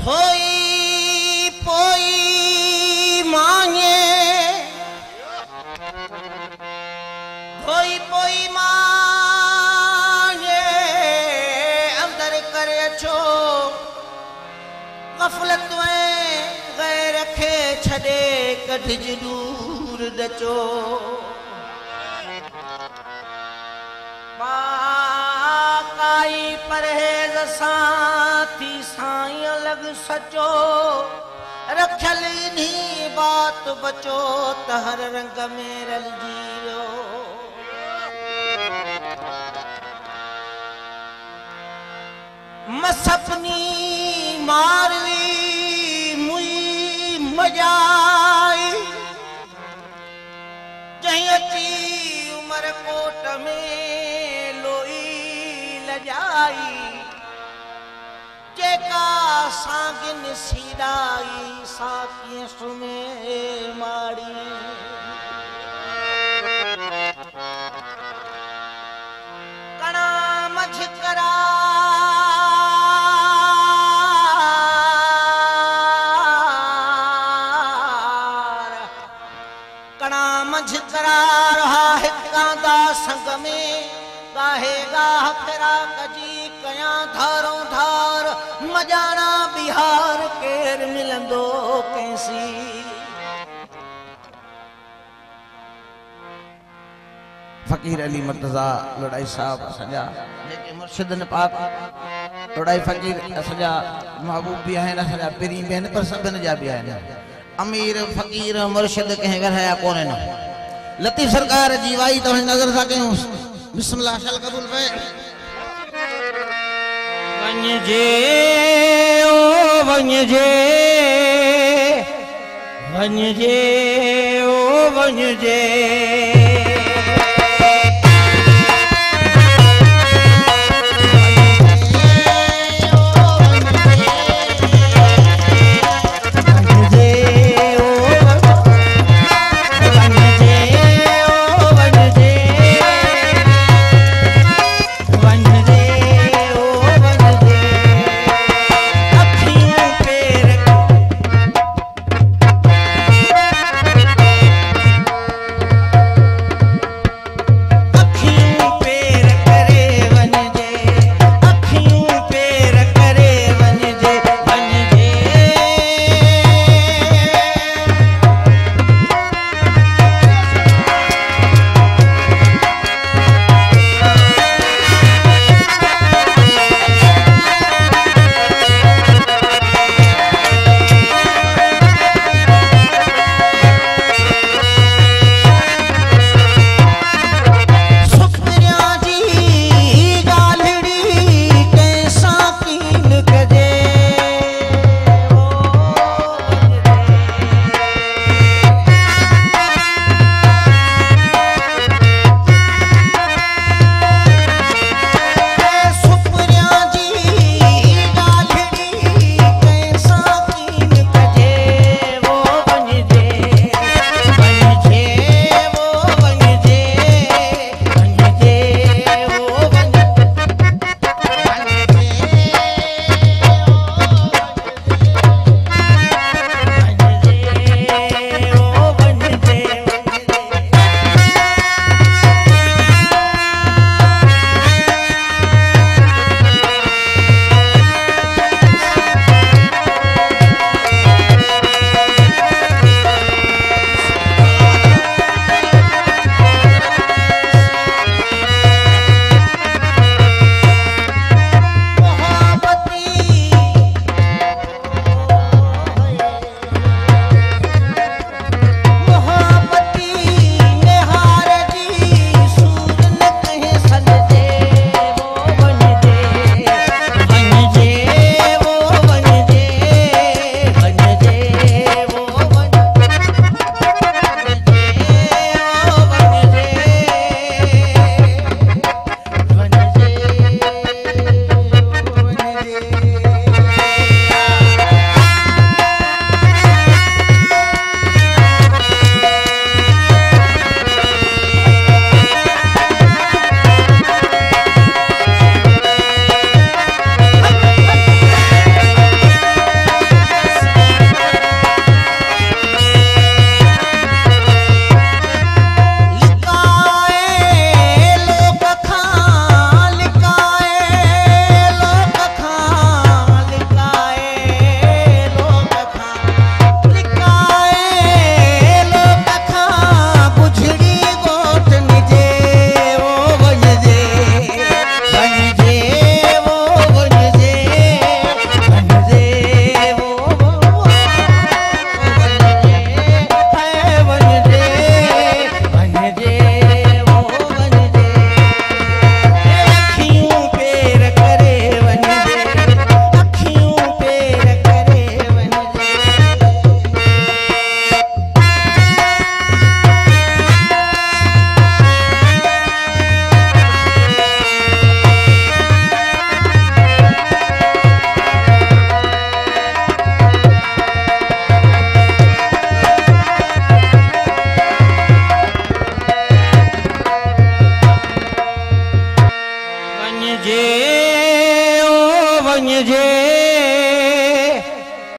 धोई पोई मांगे धोई पोई मांगे अंदर करे अचो गफलत में गैर खे छड़े कढज दूर दचो काई परहेज साथी साई अलग सचो रखल इन्हीं बात बचो तहर रंग में रल जीरो मसपनी मारवी मुई मजाई जहीं अची उमर कोट में जाई जेका सांगिन सीडाई साकिय सुमे माड़ी कणा मझ करार कणा मझ करार हा हिकांदा संग में गाहेगा फिरा कजी कया धारों धार मजाना बिहार केर मिलंदो कैसी फकीर अली मर्तजा लड़ाई साहब सजा जेके मुर्शिद ने पाक लड़ाई फकीर सजा महबूब भी है ना सजा पेरी बहन पर सबन जा भी है ना अमीर फकीर मुर्शिद कहे घर है कौन है ना लतीफ सरकार जीवाई तो नजर सा कयूं बिस्मिल्लाह शल कबूल वे वन्यजे ओ वन्यजे वन्यजे ओ वन्यजे